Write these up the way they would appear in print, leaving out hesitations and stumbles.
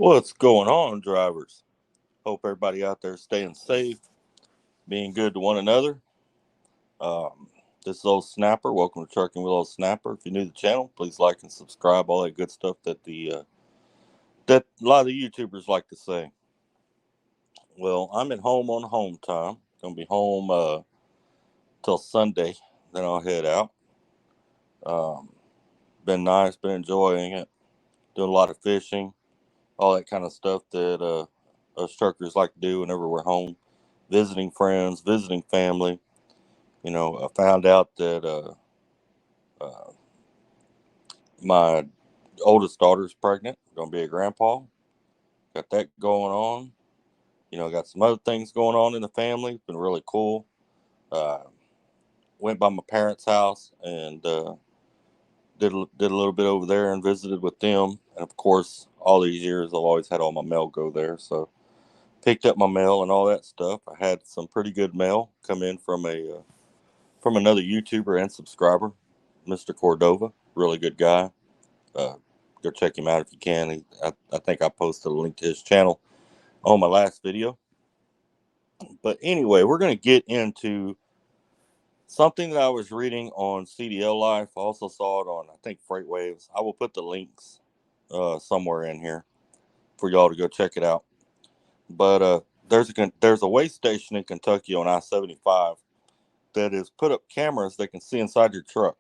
What's going on, drivers? Hope everybody out there staying safe, being good to one another. Um, this is Old Snapper. Welcome to Trucking with Old Snapper. If you're new to the channel, please like and subscribe. All that good stuff that a lot of the YouTubers like to say. Well, I'm at home on home time. Gonna be home till Sunday. Then I'll head out. Um, been nice. Been enjoying it. Doing a lot of fishing. All that kind of stuff that us truckers like to do whenever we're home. Visiting friends, visiting family. I found out that uh, my oldest daughter's pregnant, going to be a grandpa. Got that going on. Got some other things going on in the family. It's been really cool. Uh, Went by my parents' house and did a little bit over there and visited with them. And of course, all these years I've always had all my mail go there. So picked up my mail and all that stuff. I had some pretty good mail come in from another YouTuber and subscriber, Mr. Cordova. Really good guy. Uh, Go check him out if you can. I think I posted a link to his channel on my last video. But anyway, we're going to get into something that I was reading on CDL Life. I also saw it on, I think, Freight Waves. I will put the links somewhere in here for y'all to go check it out. But there's a way station in Kentucky on I-75 that has put up cameras that can see inside your truck.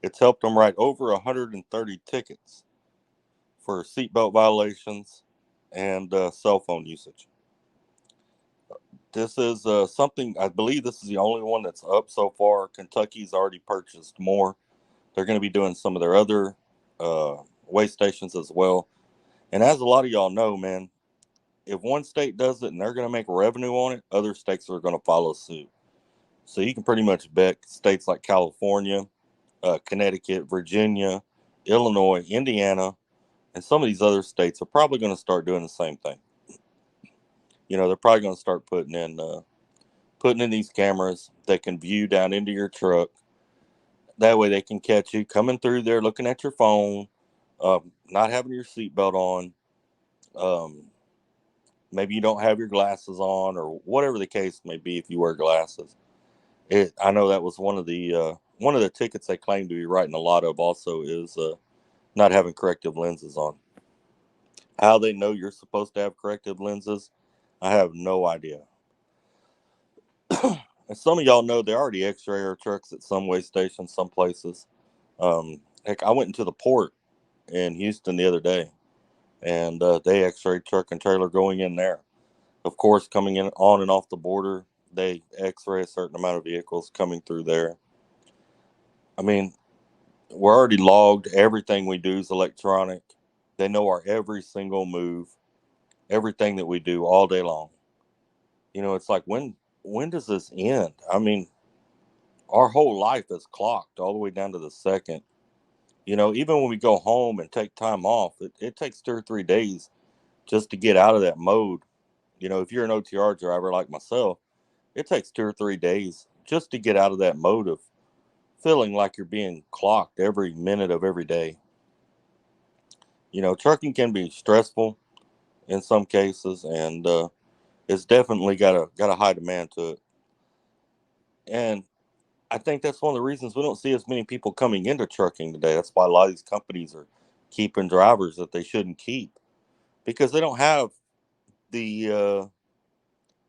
It's helped them write over 130 tickets for seatbelt violations and cell phone usage. This is something, I believe this is the only one that's up so far. Kentucky's already purchased more. They're going to be doing some of their other uh, way stations as well. And as a lot of y'all know, man, if one state does it and they're going to make revenue on it, other states are going to follow suit. So you can pretty much bet states like California, Connecticut, Virginia, Illinois, Indiana, and some of these other states are probably going to start doing the same thing. They're probably going to start putting in these cameras that can view down into your truck. That way they can catch you coming through there looking at your phone, not having your seatbelt on. Um, Maybe you don't have your glasses on, or whatever the case may be. If you wear glasses, I know that was one of the tickets they claim to be writing a lot of. Also, is not having corrective lenses on. How they know you're supposed to have corrective lenses, I have no idea. And some of y'all know they already X-ray our trucks at some way stations, some places. Heck, I went into the port in Houston the other day, and they X-rayed truck and trailer going in there. Of course, coming in on and off the border, they X-ray a certain amount of vehicles coming through there. I mean, we're already logged. Everything we do is electronic. They know our every single move, everything that we do all day long. It's like when does this end? I mean, our whole life is clocked all the way down to the second. Even when we go home and take time off, it takes 2 or 3 days just to get out of that mode. If you're an OTR driver like myself, it takes 2 or 3 days just to get out of that mode of feeling like you're being clocked every minute of every day. Trucking can be stressful in some cases, and it's definitely got a high demand to it. And I think that's one of the reasons we don't see as many people coming into trucking today. That's why a lot of these companies are keeping drivers that they shouldn't keep, because they don't have the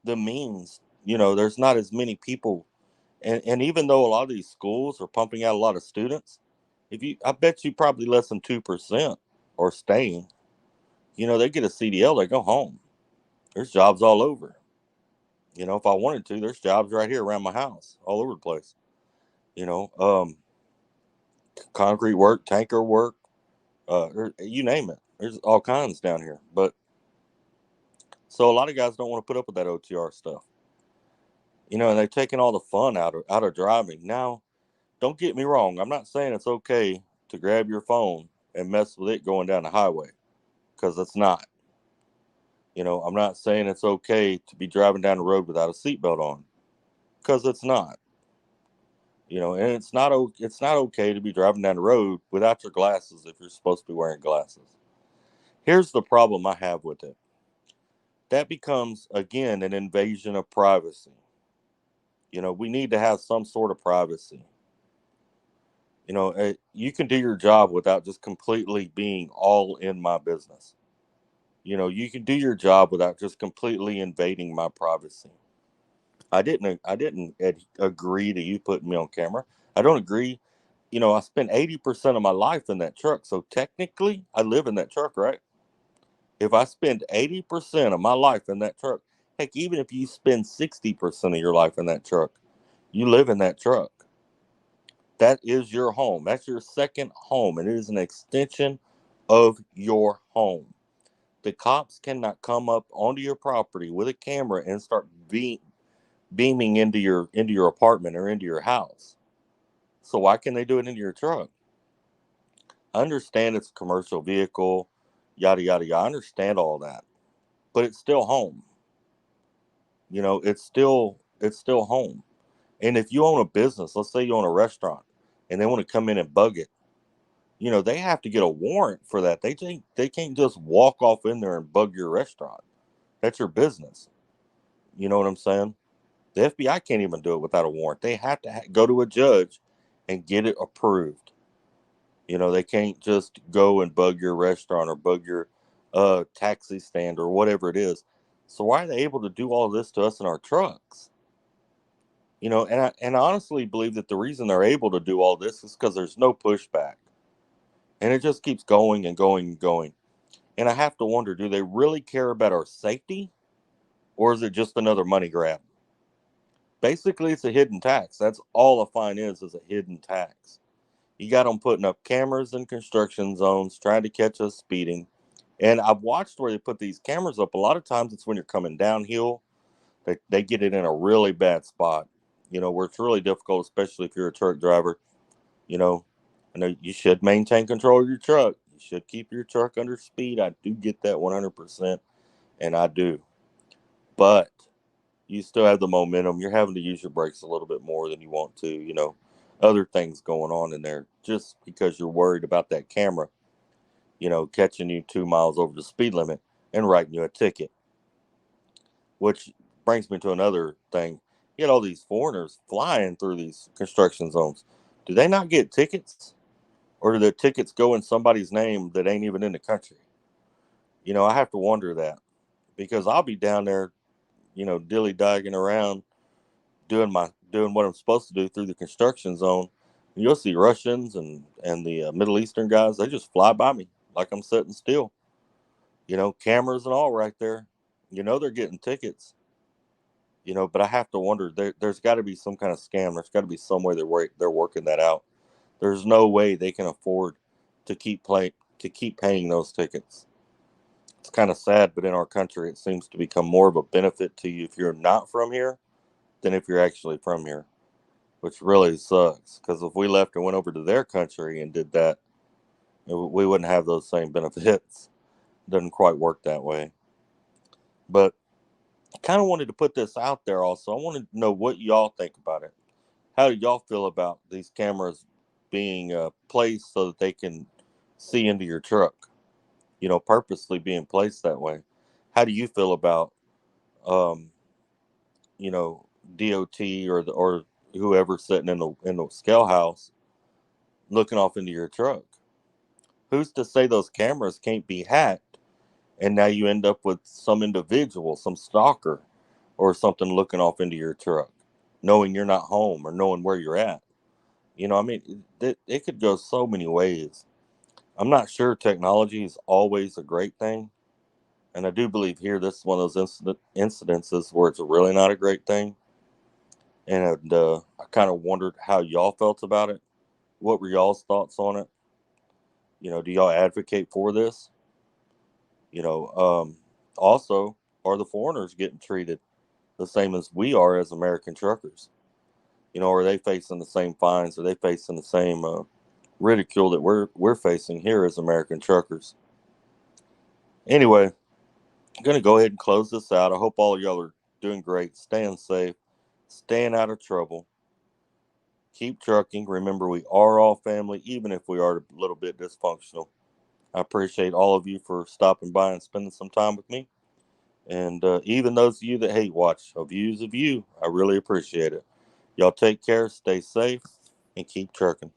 the means. There's not as many people, and even though a lot of these schools are pumping out a lot of students, I bet you probably less than 2% are staying. They get a CDL, they go home. There's jobs all over. If I wanted to, there's jobs right here around my house, all over the place. You know, um, Concrete work, tanker work, you name it. There's all kinds down here. But so a lot of guys don't want to put up with that OTR stuff. And they're taking all the fun out of driving. Now, don't get me wrong. I'm not saying it's okay to grab your phone and mess with it going down the highway, because it's not. I'm not saying it's okay to be driving down the road without a seatbelt on, because it's not. And it's not okay to be driving down the road without your glasses if you're supposed to be wearing glasses. Here's the problem I have with it. That becomes, again, an invasion of privacy. We need to have some sort of privacy. You can do your job without just completely being all in my business. You can do your job without just completely invading my privacy. I didn't agree to you putting me on camera. I don't agree. I spent 80% of my life in that truck. So technically, I live in that truck, right? If I spend 80% of my life in that truck, heck, even if you spend 60% of your life in that truck, you live in that truck. That is your home. That's your second home, and it is an extension of your home. The cops cannot come up onto your property with a camera and start beaming into your apartment or into your house. So why can they do it into your truck? I understand it's a commercial vehicle, yada yada yada. I understand all that, but it's still home. It's still home. And if you own a business, let's say you own a restaurant, and they want to come in and bug it, they have to get a warrant for that. They can't just walk off in there and bug your restaurant. That's your business. You know what I'm saying? The FBI can't even do it without a warrant. They have to go to a judge and get it approved. They can't just go and bug your restaurant or bug your taxi stand or whatever it is. So why are they able to do all this to us in our trucks? And I honestly believe that the reason they're able to do all this is because there's no pushback, and it just keeps going and going and going. And I have to wonder, do they really care about our safety, or is it just another money grab? Basically, it's a hidden tax. That's all a fine is a hidden tax. You got them putting up cameras in construction zones, trying to catch us speeding. And I've watched where they put these cameras up. A lot of times it's when you're coming downhill. They get it in a really bad spot, where it's really difficult, especially if you're a truck driver. You know, I know you should maintain control of your truck. You should keep your truck under speed. I do get that 100%, and I do. But you still have the momentum. You're having to use your brakes a little bit more than you want to, other things going on in there just because you're worried about that camera, catching you 2 miles over the speed limit and writing you a ticket. Which brings me to another thing. You get all these foreigners flying through these construction zones. Do they not get tickets? Or do the tickets go in somebody's name that ain't even in the country? I have to wonder that because I'll be down there, dilly dagging around doing what I'm supposed to do through the construction zone. You'll see Russians and the Middle Eastern guys. They just fly by me like I'm sitting still. Cameras and all right there. They're getting tickets. But I have to wonder. There's got to be some kind of scam. There's got to be some way they're working that out. There's no way they can afford to keep paying those tickets. It's kind of sad, but in our country, it seems to become more of a benefit to you if you're not from here than if you're actually from here, which really sucks. Because if we left and went over to their country and did that, we wouldn't have those same benefits. It doesn't quite work that way. But I kind of wanted to put this out there also. I wanted to know what y'all think about it. How do y'all feel about these cameras being placed so that they can see into your truck? Purposely being placed that way. How do you feel about, um, you know, DOT or whoever sitting in the scale house looking off into your truck? Who's to say those cameras can't be hacked and now you end up with some individual, some stalker or something looking off into your truck, knowing you're not home or knowing where you're at? I mean, it could go so many ways. I'm not sure technology is always a great thing. And I do believe here this is one of those incidences where it's really not a great thing. And I kind of wondered how y'all felt about it. What were y'all's thoughts on it? Do y'all advocate for this? You know, um, Also, are the foreigners getting treated the same as we are as American truckers? Are they facing the same fines? Are they facing the same ridicule that we're facing here as American truckers? Anyway, I'm gonna go ahead and close this out. I hope all of y'all are doing great, staying safe, staying out of trouble. Keep trucking. Remember, we are all family, even if we are a little bit dysfunctional. I appreciate all of you for stopping by and spending some time with me. And even those of you that hate watch, a views of you, I really appreciate it. Y'all take care, stay safe, and keep trucking.